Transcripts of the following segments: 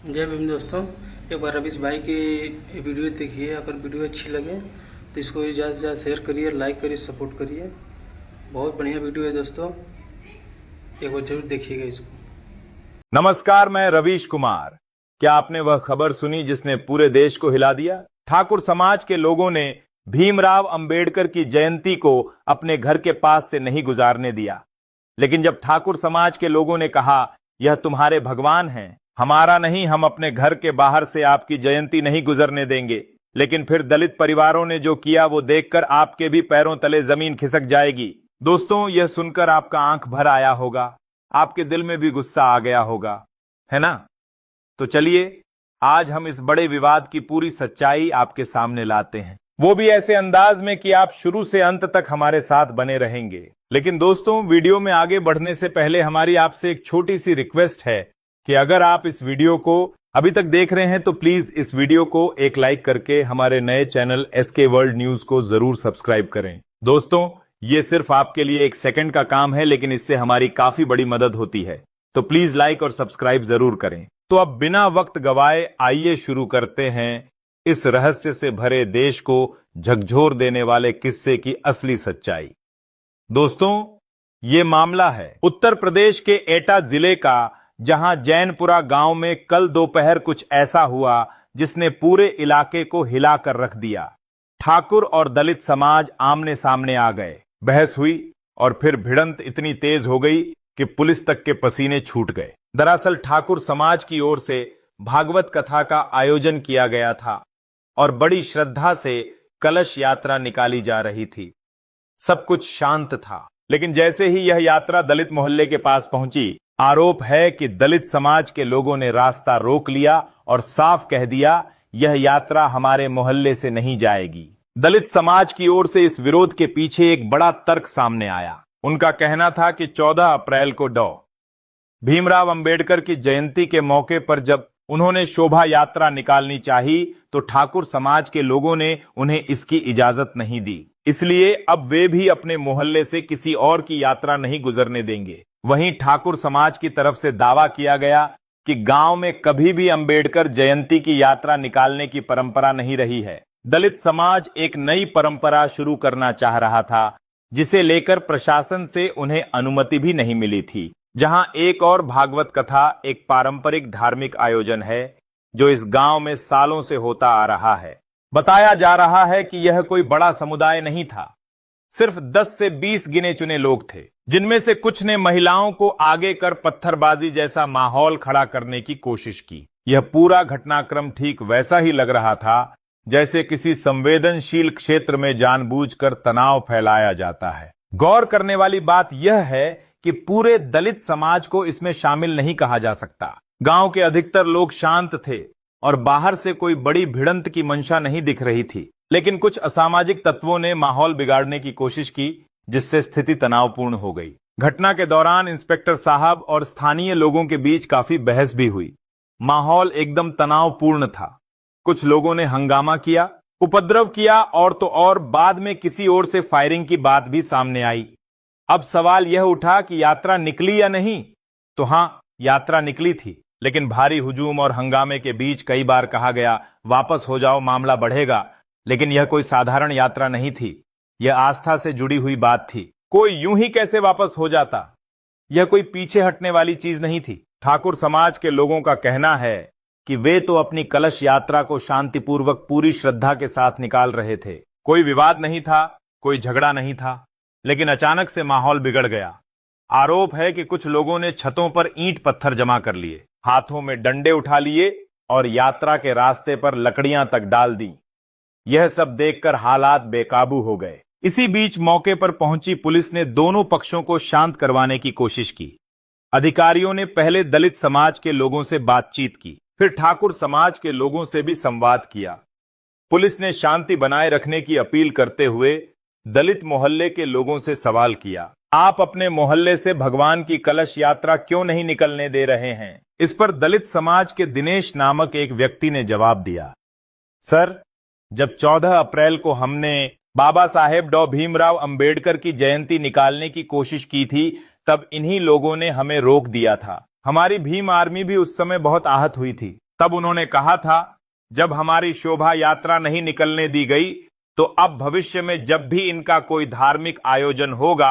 जय भीम दोस्तों। एक बार रवीश भाई की वीडियो देखिए। अगर वीडियो अच्छी लगे तो इसको ज़्यादा से ज़्यादा शेयर करिए, लाइक करिए, सपोर्ट करिए। बहुत बढ़िया वीडियो है दोस्तों, एक बार जरूर देखिएगा इसको। नमस्कार, मैं रवीश कुमार। क्या आपने वह खबर सुनी जिसने पूरे देश को हिला दिया? ठाकुर समाज के लोगों ने भीमराव अंबेडकर की जयंती को अपने घर के पास से नहीं गुजारने दिया। लेकिन जब ठाकुर समाज के लोगों ने कहा, यह तुम्हारे भगवान हैं, हमारा नहीं, हम अपने घर के बाहर से आपकी जयंती नहीं गुजरने देंगे। लेकिन फिर दलित परिवारों ने जो किया वो देखकर आपके भी पैरों तले जमीन खिसक जाएगी। दोस्तों, यह सुनकर आपका आंख भर आया होगा, आपके दिल में भी गुस्सा आ गया होगा, है ना? तो चलिए आज हम इस बड़े विवाद की पूरी सच्चाई आपके सामने लाते हैं, वो भी ऐसे अंदाज में कि आप शुरू से अंत तक हमारे साथ बने रहेंगे। लेकिन दोस्तों, वीडियो में आगे बढ़ने से पहले हमारी आपसे एक छोटी सी रिक्वेस्ट है कि अगर आप इस वीडियो को अभी तक देख रहे हैं तो प्लीज इस वीडियो को एक लाइक करके हमारे नए चैनल एसके वर्ल्ड न्यूज को जरूर सब्सक्राइब करें। दोस्तों, ये सिर्फ आपके लिए एक सेकंड का काम है, लेकिन इससे हमारी काफी बड़ी मदद होती है, तो प्लीज लाइक और सब्सक्राइब जरूर करें। तो अब बिना वक्त गवाए आइए शुरू करते हैं इस रहस्य से भरे देश को झकझोर देने वाले किस्से की असली सच्चाई। दोस्तों, ये मामला है उत्तर प्रदेश के एटा जिले का, जहां जैनपुरा गांव में कल दोपहर कुछ ऐसा हुआ जिसने पूरे इलाके को हिलाकर रख दिया। ठाकुर और दलित समाज आमने सामने आ गए, बहस हुई और फिर भिड़ंत इतनी तेज हो गई कि पुलिस तक के पसीने छूट गए। दरअसल ठाकुर समाज की ओर से भागवत कथा का आयोजन किया गया था और बड़ी श्रद्धा से कलश यात्रा निकाली जा रही थी। सब कुछ शांत था, लेकिन जैसे ही यह यात्रा दलित मोहल्ले के पास पहुंची, आरोप है कि दलित समाज के लोगों ने रास्ता रोक लिया और साफ कह दिया, यह यात्रा हमारे मोहल्ले से नहीं जाएगी। दलित समाज की ओर से इस विरोध के पीछे एक बड़ा तर्क सामने आया। उनका कहना था कि 14 अप्रैल को भीमराव अंबेडकर की जयंती के मौके पर जब उन्होंने शोभा यात्रा निकालनी चाही तो ठाकुर समाज के लोगों ने उन्हें इसकी इजाजत नहीं दी। इसलिए अब वे भी अपने मोहल्ले से किसी और की यात्रा नहीं गुजरने देंगे। वहीं ठाकुर समाज की तरफ से दावा किया गया कि गांव में कभी भी अंबेडकर जयंती की यात्रा निकालने की परंपरा नहीं रही है। दलित समाज एक नई परंपरा शुरू करना चाह रहा था, जिसे लेकर प्रशासन से उन्हें अनुमति भी नहीं मिली थी। जहां एक और भागवत कथा एक पारंपरिक धार्मिक आयोजन है जो इस गांव में सालों से होता आ रहा है। बताया जा रहा है कि यह कोई बड़ा समुदाय नहीं था, सिर्फ 10 से 20 गिने चुने लोग थे, जिनमें से कुछ ने महिलाओं को आगे कर पत्थरबाजी जैसा माहौल खड़ा करने की कोशिश की। यह पूरा घटनाक्रम ठीक वैसा ही लग रहा था जैसे किसी संवेदनशील क्षेत्र में जानबूझकर तनाव फैलाया जाता है। गौर करने वाली बात यह है कि पूरे दलित समाज को इसमें शामिल नहीं कहा जा सकता। गांव के अधिकतर लोग शांत थे और बाहर से कोई बड़ी भिड़ंत की मंशा नहीं दिख रही थी। लेकिन कुछ असामाजिक तत्वों ने माहौल बिगाड़ने की कोशिश की, जिससे स्थिति तनावपूर्ण हो गई। घटना के दौरान इंस्पेक्टर साहब और स्थानीय लोगों के बीच काफी बहस भी हुई। माहौल एकदम तनावपूर्ण था। कुछ लोगों ने हंगामा किया, उपद्रव किया और तो और बाद में किसी ओर से फायरिंग की बात भी सामने आई। अब सवाल यह उठा कि यात्रा निकली या नहीं। तो हां, यात्रा निकली थी, लेकिन भारी हुजूम और हंगामे के बीच कई बार कहा गया, वापस हो जाओ, मामला बढ़ेगा। लेकिन यह कोई साधारण यात्रा नहीं थी, यह आस्था से जुड़ी हुई बात थी। कोई यूं ही कैसे वापस हो जाता? यह कोई पीछे हटने वाली चीज नहीं थी। ठाकुर समाज के लोगों का कहना है कि वे तो अपनी कलश यात्रा को शांतिपूर्वक पूरी श्रद्धा के साथ निकाल रहे थे। कोई विवाद नहीं था, कोई झगड़ा नहीं था, लेकिन अचानक से माहौल बिगड़ गया। आरोप है कि कुछ लोगों ने छतों पर ईंट पत्थर जमा कर लिए, हाथों में डंडे उठा लिए और यात्रा के रास्ते पर लकड़ियां तक डाल दी। यह सब देखकर हालात बेकाबू हो गए। इसी बीच मौके पर पहुंची पुलिस ने दोनों पक्षों को शांत करवाने की कोशिश की। अधिकारियों ने पहले दलित समाज के लोगों से बातचीत की, फिर ठाकुर समाज के लोगों से भी संवाद किया। पुलिस ने शांति बनाए रखने की अपील करते हुए दलित मोहल्ले के लोगों से सवाल किया, आप अपने मोहल्ले से भगवान की कलश यात्रा क्यों नहीं निकलने दे रहे हैं? इस पर दलित समाज के दिनेश नामक एक व्यक्ति ने जवाब दिया, सर, जब 14 अप्रैल को हमने बाबा साहेब डॉ भीमराव अंबेडकर की जयंती निकालने की कोशिश की थी, तब इन्हीं लोगों ने हमें रोक दिया था। हमारी भीम आर्मी भी उस समय बहुत आहत हुई थी। तब उन्होंने कहा था, जब हमारी शोभा यात्रा नहीं निकलने दी गई तो अब भविष्य में जब भी इनका कोई धार्मिक आयोजन होगा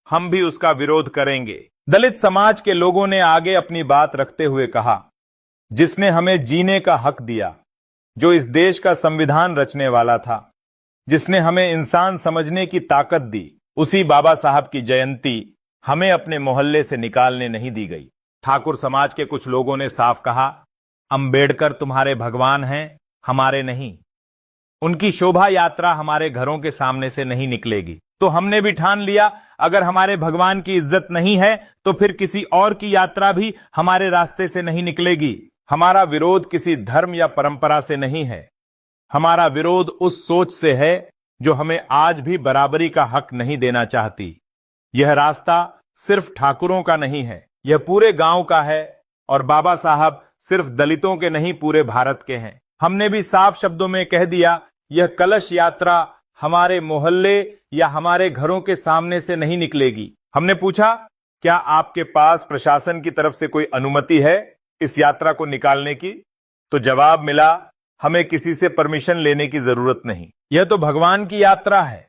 हम भी उसका विरोध करेंगे। दलित समाज के लोगों ने आगे अपनी बात रखते हुए कहा, जिसने हमें जीने का हक दिया, जो इस देश का संविधान रचने वाला था, जिसने हमें इंसान समझने की ताकत दी, उसी बाबा साहब की जयंती हमें अपने मोहल्ले से निकालने नहीं दी गई। ठाकुर समाज के कुछ लोगों ने साफ कहा, अंबेडकर तुम्हारे भगवान हैं, हमारे नहीं। उनकी शोभा यात्रा हमारे घरों के सामने से नहीं निकलेगी। तो हमने भी ठान लिया, अगर हमारे भगवान की इज्जत नहीं है तो फिर किसी और की यात्रा भी हमारे रास्ते से नहीं निकलेगी। हमारा विरोध किसी धर्म या परंपरा से नहीं है, हमारा विरोध उस सोच से है जो हमें आज भी बराबरी का हक नहीं देना चाहती। यह रास्ता सिर्फ ठाकुरों का नहीं है, यह पूरे गांव का है और बाबा साहब सिर्फ दलितों के नहीं पूरे भारत के हैं। हमने भी साफ शब्दों में कह दिया, यह कलश यात्रा हमारे मोहल्ले या हमारे घरों के सामने से नहीं निकलेगी। हमने पूछा, क्या आपके पास प्रशासन की तरफ से कोई अनुमति है इस यात्रा को निकालने की? तो जवाब मिला, हमें किसी से परमिशन लेने की जरूरत नहीं। यह तो भगवान की यात्रा है,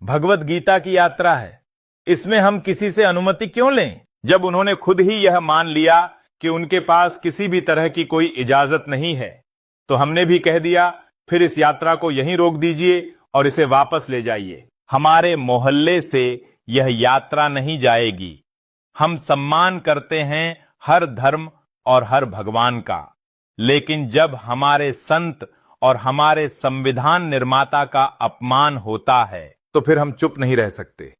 भगवत गीता की यात्रा है, इसमें हम किसी से अनुमति क्यों लें? जब उन्होंने खुद ही यह मान लिया कि उनके पास किसी भी तरह की कोई इजाजत नहीं है, तो हमने भी कह दिया, फिर इस यात्रा को यहीं रोक दीजिए और इसे वापस ले जाइए। हमारे मोहल्ले से यह यात्रा नहीं जाएगी। हम सम्मान करते हैं हर धर्म और हर भगवान का, लेकिन जब हमारे संत और हमारे संविधान निर्माता का अपमान होता है तो फिर हम चुप नहीं रह सकते।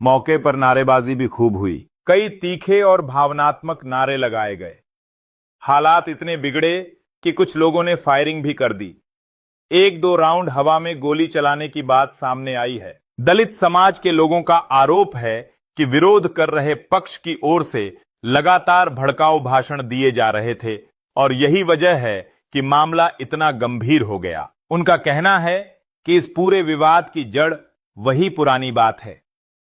मौके पर नारेबाजी भी खूब हुई, कई तीखे और भावनात्मक नारे लगाए गए। हालात इतने बिगड़े कि कुछ लोगों ने फायरिंग भी कर दी। 1-2 राउंड हवा में गोली चलाने की बात सामने आई है। दलित समाज के लोगों का आरोप है कि विरोध कर रहे पक्ष की ओर से लगातार भड़काऊ भाषण दिए जा रहे थे और यही वजह है कि मामला इतना गंभीर हो गया। उनका कहना है कि इस पूरे विवाद की जड़ वही पुरानी बात है,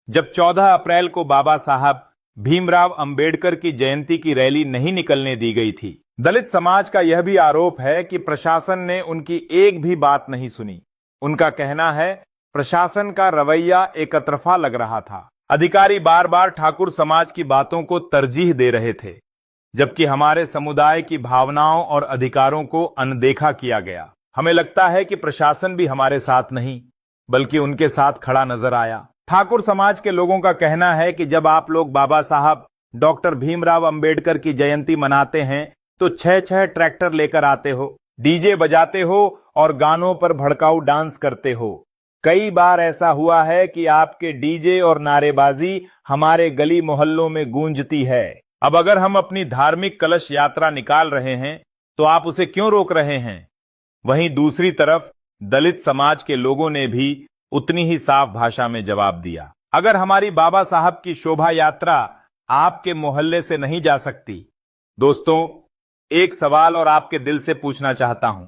जब 14 अप्रैल को बाबा साहब भीमराव अंबेडकर की जयंती की रैली नहीं निकलने दी गई थी। दलित समाज का यह भी आरोप है कि प्रशासन ने उनकी एक भी बात नहीं सुनी। उनका कहना है, प्रशासन का रवैया एकतरफा लग रहा था। अधिकारी बार बार ठाकुर समाज की बातों को तरजीह दे रहे थे, जबकि हमारे समुदाय की भावनाओं और अधिकारों को अनदेखा किया गया। हमें लगता है कि प्रशासन भी हमारे साथ नहीं बल्कि उनके साथ खड़ा नजर आया। ठाकुर समाज के लोगों का कहना है कि जब आप लोग बाबा साहब डॉक्टर भीमराव अंबेडकर की जयंती मनाते हैं तो 6-6 ट्रैक्टर लेकर आते हो, डीजे बजाते हो और गानों पर भड़काऊ डांस करते हो। कई बार ऐसा हुआ है कि आपके डीजे और नारेबाजी हमारे गली मोहल्लों में गूंजती है। अब अगर हम अपनी धार्मिक कलश यात्रा निकाल रहे हैं तो आप उसे क्यों रोक रहे हैं? वहीं दूसरी तरफ दलित समाज के लोगों ने भी उतनी ही साफ भाषा में जवाब दिया, अगर हमारी बाबा साहब की शोभा यात्रा आपके मोहल्ले से नहीं जा सकती। दोस्तों, एक सवाल और आपके दिल से पूछना चाहता हूं।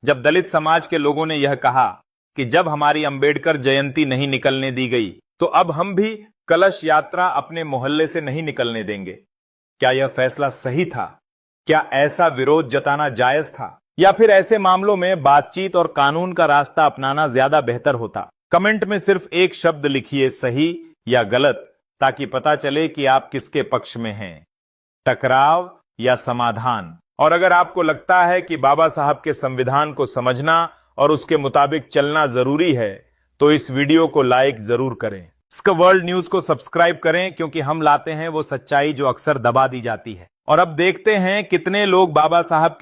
जब दलित समाज के लोगों ने यह कहा कि जब हमारी अंबेडकर जयंती नहीं निकलने दी गई तो अब हम भी कलश यात्रा अपने मोहल्ले से नहीं निकलने देंगे, क्या यह फैसला सही था? क्या ऐसा विरोध जताना जायज था? या फिर ऐसे मामलों में बातचीत और कानून का रास्ता अपनाना ज्यादा बेहतर होता? कमेंट में सिर्फ एक शब्द लिखिए, सही या गलत, ताकि पता चले कि आप किसके पक्ष में हैं, टकराव या समाधान। और अगर आपको लगता है कि बाबा साहब के संविधान को समझना और उसके मुताबिक चलना जरूरी है तो इस वीडियो को लाइक जरूर करें। इसका वर्ल्ड न्यूज को सब्सक्राइब करें, क्योंकि हम लाते हैं वो सच्चाई जो अक्सर दबा दी जाती है। और अब देखते हैं कितने लोग बाबा साहब